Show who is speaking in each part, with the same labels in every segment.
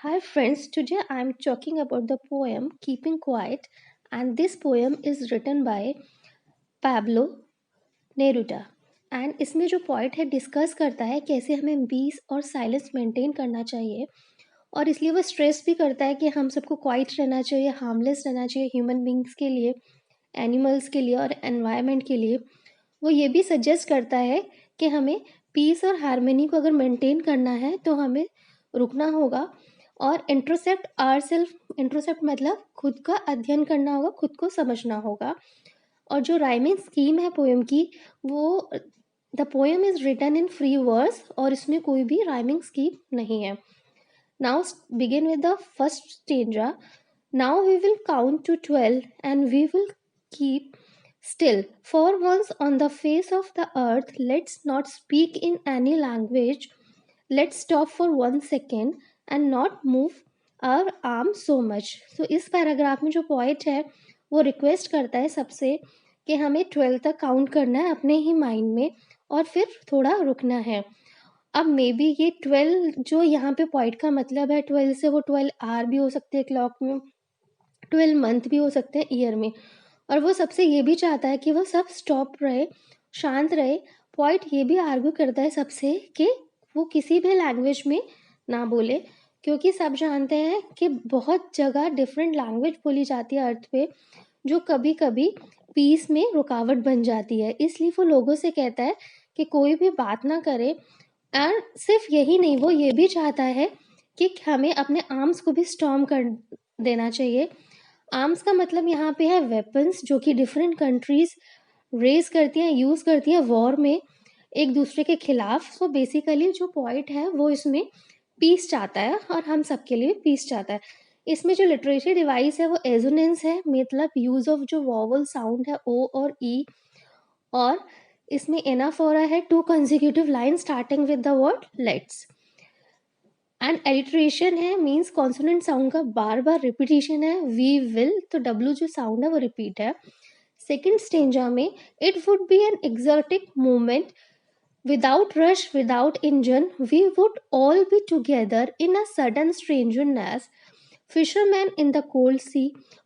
Speaker 1: Hi friends, today I am talking about the poem Keeping Quiet, and this poem is written by Pablo Neruda. And इसमें जो point है discuss करता है कैसे हमें piece और साइलेंस मेंटेन करना चाहिए, और इसलिए वो स्ट्रेस भी करता है कि हम सबको क्वाइट रहना चाहिए, हार्मलेस रहना चाहिए ह्यूमन बींग्स के लिए, एनिमल्स के लिए और एनवायरनमेंट के लिए। वो ये भी सजेस्ट करता है कि हमें पीस और हार्मनी को अगर मेंटेन करना है तो हमें रुकना होगा और इंट्रोसेप्ट मतलब खुद का अध्ययन करना होगा, खुद को समझना होगा। और जो राइमिंग स्कीम है पोएम की, वो the poem is written in free verse और इसमें कोई भी राइमिंग स्कीम नहीं है। Now begin with the first stanza. Now we will count to 12 and we will keep still. For once on the face of the earth, let's not speak in any language. Let's stop for 1 second and not move our arm so much. So इस paragraph में जो point है वो request करता है सबसे कि हमें 12 तक काउंट करना है अपने ही माइंड में और फिर थोड़ा रुकना है। अब मे बी ये 12 जो यहाँ पे पॉइंट का मतलब है, 12 से वो 12 आवर भी हो सकते हैं क्लॉक में, 12 मंथ भी हो सकते हैं ईयर में। और वो सबसे ये भी चाहता है कि वो सब स्टॉप रहे, शांत रहे। पॉइंट ये भी आर्ग्यू करता है सबसे कि वो किसी भी लैंग्वेज में ना बोले, क्योंकि सब जानते हैं कि बहुत जगह डिफरेंट लैंग्वेज बोली जाती है अर्थ पे, जो कभी कभी पीस में रुकावट बन जाती है। इसलिए वो लोगों से कहता है कि कोई भी बात ना करे। और सिर्फ यही नहीं, वो ये भी चाहता है कि हमें अपने आर्म्स को भी स्टॉर्म कर देना चाहिए। आर्म्स का मतलब यहाँ पे है वेपन्स, जो कि डिफरेंट कंट्रीज रेज करती हैं, यूज़ करती हैं वॉर में एक दूसरे के खिलाफ। सो बेसिकली जो पॉइंट है वो इसमें पीस चाहता है और हम सबके लिए पीस चाहता है। इसमें जो लिटरेचरी डिवाइस है वो एजोनेंस है, मतलब यूज ऑफ जो वॉवल साउंड है ओ और ई। और इसमें एनाफोरा है, 2 consecutive line starting with the word let's. And alliteration है, मीन्स कॉन्सोनेंट साउंड का बार बार रिपीटिशन है। वी विल, तो डब्ल्यू जो साउंड है वो रिपीट है। सेकेंड स्टेंजा में it would be an exotic movement without rush, without engine, we would all be together in a sudden strangeness. Fishermen in the cold sea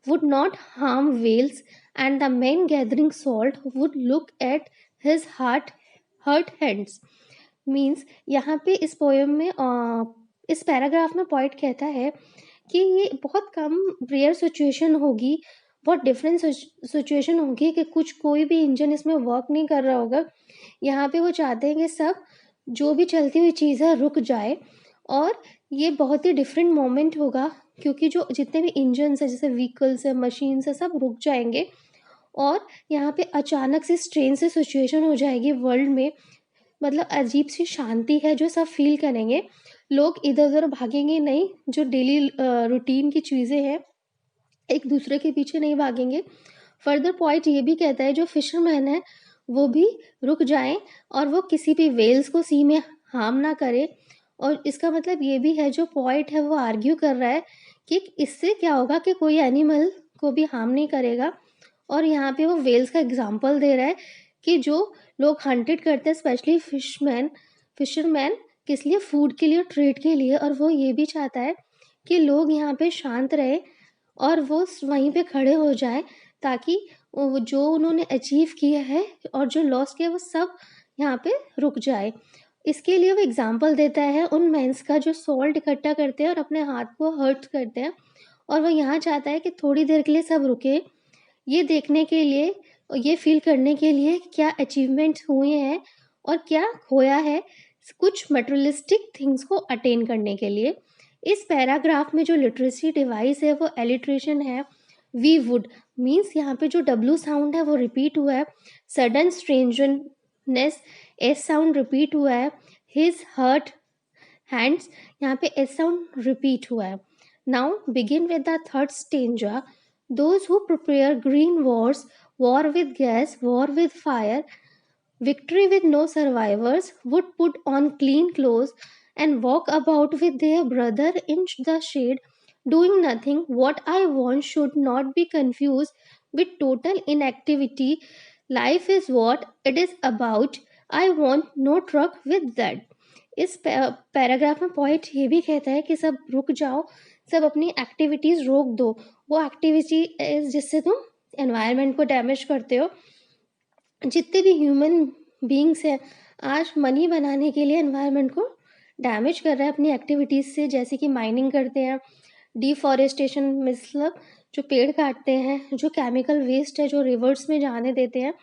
Speaker 1: would not harm whales, and the men gathering salt would look at his hurt hands. Means यहाँ पे इस poem में इस paragraph में point कहता है कि ये बहुत कम रेयर सिचुएशन होगी, बहुत डिफरेंट सिचुएशन होगी कि कोई भी इंजन इसमें वर्क नहीं कर रहा होगा। यहाँ पे वो चाहते हैं कि सब जो भी चलती हुई चीज़ है रुक जाए, और ये बहुत ही डिफरेंट मोमेंट होगा क्योंकि जो जितने भी इंजन्स है, जैसे व्हीकल्स है, मशीन्स है, सब रुक जाएंगे। और यहाँ पे अचानक से स्ट्रेन से सिचुएशन हो जाएगी वर्ल्ड में, मतलब अजीब सी शांति है जो सब फील करेंगे। लोग इधर उधर भागेंगे नहीं, जो डेली रूटीन की चीज़ें हैं एक दूसरे के पीछे नहीं भागेंगे। फर्दर पॉइंट ये भी कहता है जो फिशरमैन है वो भी रुक जाएं और वो किसी भी वेल्स को सी में हार्म ना करे। और इसका मतलब ये भी है, जो पॉइंट है वो आर्ग्यू कर रहा है कि इससे क्या होगा कि कोई एनिमल को भी हार्म नहीं करेगा। और यहाँ पे वो वेल्स का एग्जाम्पल दे रहा है कि जो लोग हंटेड करते हैं, स्पेशली फिशरमैन, किस लिए? फूड के लिए और ट्रेड के लिए। और वो ये भी चाहता है कि लोग यहाँ पे शांत रहे और वो वहीं पे खड़े हो जाए, ताकि वो जो उन्होंने अचीव किया है और जो लॉस किया वो सब यहाँ पे रुक जाए। इसके लिए वो एग्जाम्पल देता है उन मेंस का जो सॉल्ट इकट्ठा करते हैं और अपने हाथ को हर्ट करते हैं। और वो यहाँ चाहता है कि थोड़ी देर के लिए सब रुके, ये देखने के लिए और ये फील करने के लिए क्या अचीवमेंट्स हुए हैं और क्या खोया है, कुछ मटेरियलिस्टिक थिंग्स को अटेन करने के लिए। इस पैराग्राफ में जो लिटरेसी डिवाइस है वो एलिट्रेशन है। वी वुड मीन्स यहाँ पे जो डब्ल्यू साउंड है वो रिपीट हुआ है। सडन स्ट्रेंजरनेस, एस साउंड रिपीट हुआ है। हिज हर्ट हैंड्स, यहाँ पे एस साउंड रिपीट हुआ है। Now begin with the third stanza. Those who prepare green wars, war with gas, war with fire, victory with no survivors, would put on clean clothes and walk about with their brother in the shade, doing nothing. What I want should not be confused with total inactivity. Life is what it is about. I want no truck with that. इस paragraph में point ये भी कहता है कि सब रुक जाओ, सब अपनी एक्टिविटीज़ रोक दो। वो एक्टिविटी जिससे तुम एनवायरनमेंट को डैमेज करते हो। जितने भी ह्यूमन बीइंग्स हैं आज मनी बनाने के लिए एनवायरनमेंट को डैमेज कर रहे हैं अपनी एक्टिविटीज़ से, जैसे कि माइनिंग करते हैं, डिफॉरेस्टेशन मतलब जो पेड़ काटते हैं, जो केमिकल वेस्ट है जो रिवर्स में जाने देते हैं।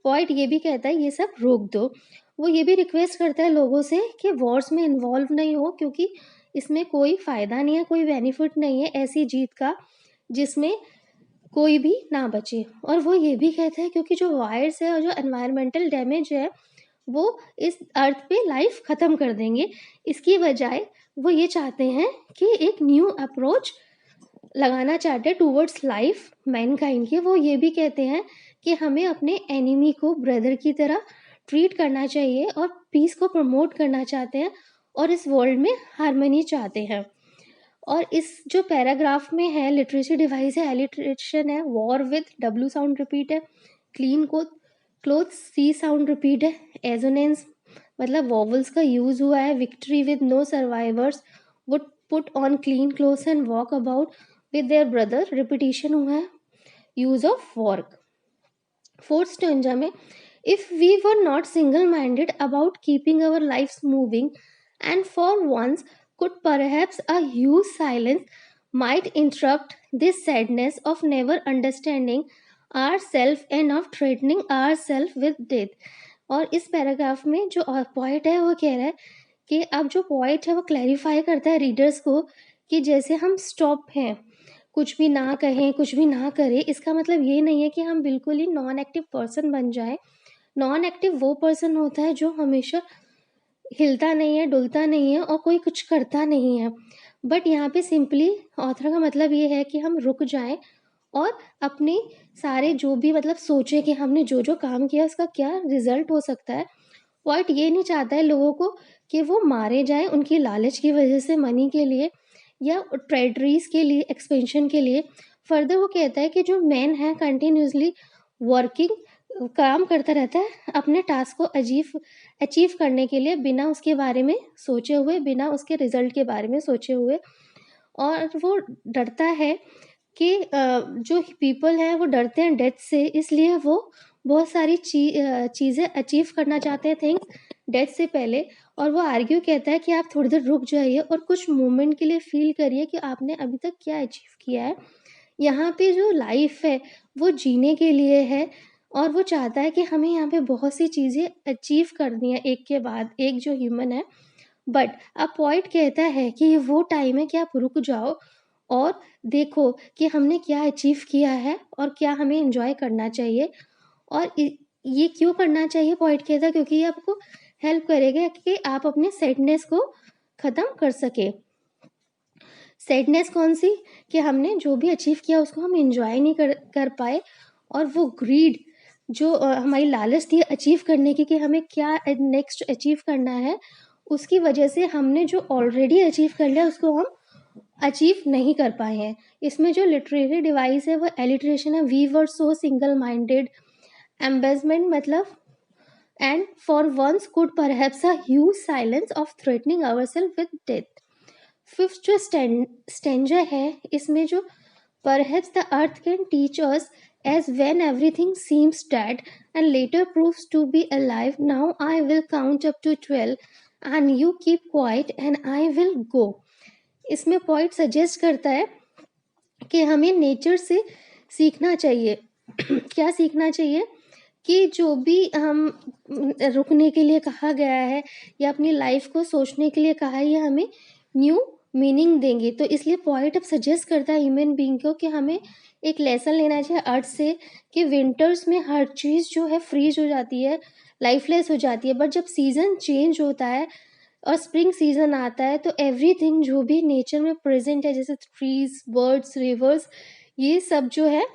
Speaker 1: पॉइंट ये भी कहता है ये सब रोक दो। वो ये भी रिक्वेस्ट करता है लोगों से कि वॉर्स में इन्वॉल्व नहीं हो, क्योंकि इसमें कोई फ़ायदा नहीं है, कोई बेनिफिट नहीं है ऐसी जीत का जिसमें कोई भी ना बचे। और वो ये भी कहता है क्योंकि जो वायर्स है और जो एनवायरमेंटल डैमेज है वो इस अर्थ पे लाइफ ख़त्म कर देंगे। इसकी बजाय वो ये चाहते हैं कि एक न्यू अप्रोच लगाना चाहते हैं टूवर्ड्स लाइफ मैनकाइंड की। वो ये भी कहते हैं कि हमें अपने एनिमी को ब्रदर की तरह ट्रीट करना चाहिए और पीस को प्रमोट करना चाहते हैं और इस वर्ल्ड में हार्मनी चाहते हैं। और इस जो पैराग्राफ में है लिटरेसी डिवाइस है, एलिट्रेशन है, war with W sound repeat है, क्लीन को क्लोथ सी साउंड रिपीट है, एजोनेंस मतलब वॉवल्स का यूज हुआ है, victory with no survivors would put on clean clothes and walk about with their brother repetition हुआ है, use of work. Fourth stanza में if we were not single minded about keeping our lives moving and for once could perhaps a huge silence might interrupt this sadness of never understanding ourselves and of threatening ourselves with death। और इस paragraph में जो point है वो कह रहा है कि अब जो पॉइंट है वो क्लैरिफाई करता है रीडर्स को कि जैसे हम स्टॉप हैं, कुछ भी ना कहें, कुछ भी ना करें, इसका मतलब ये नहीं है कि हम बिल्कुल ही नॉन एक्टिव पर्सन बन जाएं। नॉन एक्टिव वो पर्सन होता है जो हमेशा हिलता नहीं है, डुलता नहीं है और कोई कुछ करता नहीं है। बट यहाँ पे सिंपली ऑथर का मतलब ये है कि हम रुक जाएं और अपने सारे जो भी मतलब सोचें कि हमने जो जो काम किया उसका क्या रिजल्ट हो सकता है। पॉइंट ये नहीं चाहता है लोगों को कि वो मारे जाएं उनकी लालच की वजह से, मनी के लिए या ट्रेडरीज के लिए, एक्सपेंशन के लिए। फर्दर वो कहता है कि जो मैन है कंटिन्यूसली वर्किंग, काम करता रहता है अपने टास्क को अचीव करने के लिए बिना उसके बारे में सोचे हुए, बिना उसके रिजल्ट के बारे में सोचे हुए। और वो डरता है कि जो पीपल हैं वो डरते हैं डेथ से, इसलिए वो बहुत सारी चीज़ें अचीव करना चाहते हैं थिंग्स डेथ से पहले। और वो आर्ग्यू कहता है कि आप थोड़ी देर रुक जाइए और कुछ मोमेंट के लिए फील करिए कि आपने अभी तक क्या अचीव किया है। यहाँ पे जो लाइफ है वो जीने के लिए है और वो चाहता है कि हमें यहाँ पे बहुत सी चीज़ें अचीव करनी है एक के बाद एक जो ह्यूमन है। बट अब पॉइंट कहता है कि ये वो टाइम है कि आप रुक जाओ और देखो कि हमने क्या अचीव किया है और क्या हमें एंजॉय करना चाहिए। और ये क्यों करना चाहिए पॉइंट कहता है क्योंकि ये आपको हेल्प करेगा कि आप अपने सैडनेस को ख़त्म कर सके। सैडनेस कौन सी कि हमने जो भी अचीव किया उसको हम एंजॉय नहीं कर पाए, और वो ग्रीड जो हमारी लालच थी अचीव करने की कि हमें क्या नेक्स्ट अचीव करना है, उसकी वजह से हमने जो ऑलरेडी अचीव कर लिया उसको हम अचीव नहीं कर पाए हैं। इसमें जो लिटरेरी डिवाइस है वो एलिट्रेशन है, we were so single minded, embarrassment मतलब and for once could perhaps a huge silence of threatening ourselves with death. Fifth जो स्टेंजा है इसमें जो perhaps the earth can teach us as when everything seems dead and later proves to be alive. Now I will count up to 12 and you keep quiet and I will go। इसमें point suggest करता है कि हमें nature से सीखना चाहिए क्या सीखना चाहिए कि जो भी हम रुकने के लिए कहा गया है या अपनी लाइफ को सोचने के लिए कहा है ये हमें न्यू मीनिंग देंगे। तो इसलिए पॉइंट अब सजेस्ट करता है ह्यूमन बीइंग को कि हमें एक लेसन लेना चाहिए अर्थ से कि विंटर्स में हर चीज़ जो है फ्रीज हो जाती है, लाइफलेस हो जाती है, बट जब सीज़न चेंज होता है और स्प्रिंग सीजन आता है तो एवरीथिंग जो भी नेचर में प्रेजेंट है जैसे ट्रीज, बर्ड्स, रिवर्स, ये सब जो है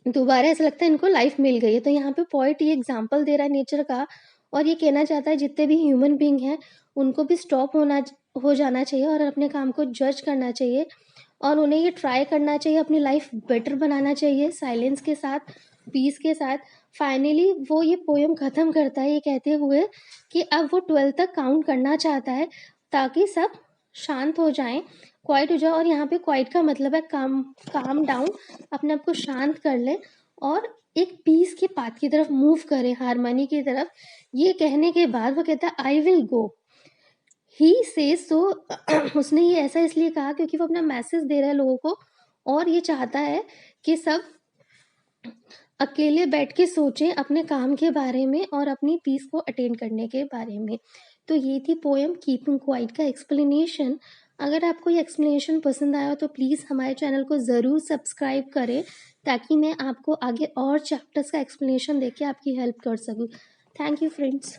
Speaker 1: दोबारा ऐसा लगता है इनको लाइफ मिल गई है। तो यहाँ पे पॉइंट ये एग्जांपल दे रहा है नेचर का और ये कहना चाहता है जितने भी ह्यूमन बीइंग हैं उनको भी स्टॉप हो जाना चाहिए और अपने काम को जज करना चाहिए और उन्हें ये ट्राई करना चाहिए अपनी लाइफ बेटर बनाना चाहिए साइलेंस के साथ, पीस के साथ। फाइनली वो ये पोएम ख़त्म करता है ये कहते हुए कि अब वो 12 तक काउंट करना चाहता है ताकि सब शांत हो जाएं, क्वाइट हो जाए। और यहाँ पे क्वाइट का मतलब है काम काम डाउन, अपने आप को शांत कर ले और एक पीस के पाथ की तरफ मूव करे, हारमोनी की तरफ। ये कहने के बाद वो कहता है आई विल गो, ही से सो। उसने ये ऐसा इसलिए कहा क्योंकि वो अपना मैसेज दे रहा है लोगों को और ये चाहता है कि सब अकेले बैठ के सोचें अपने काम के बारे में और अपनी पीस को अटेन करने के बारे में। तो ये थी पोएम कीपिंग क्वाइट का एक्सप्लेनेशन। अगर आपको ये एक्सप्लेनेशन पसंद आया तो प्लीज़ हमारे चैनल को ज़रूर सब्सक्राइब करें ताकि मैं आपको आगे और चैप्टर्स का एक्सप्लेनेशन देके आपकी हेल्प कर सकूँ। Thank you friends.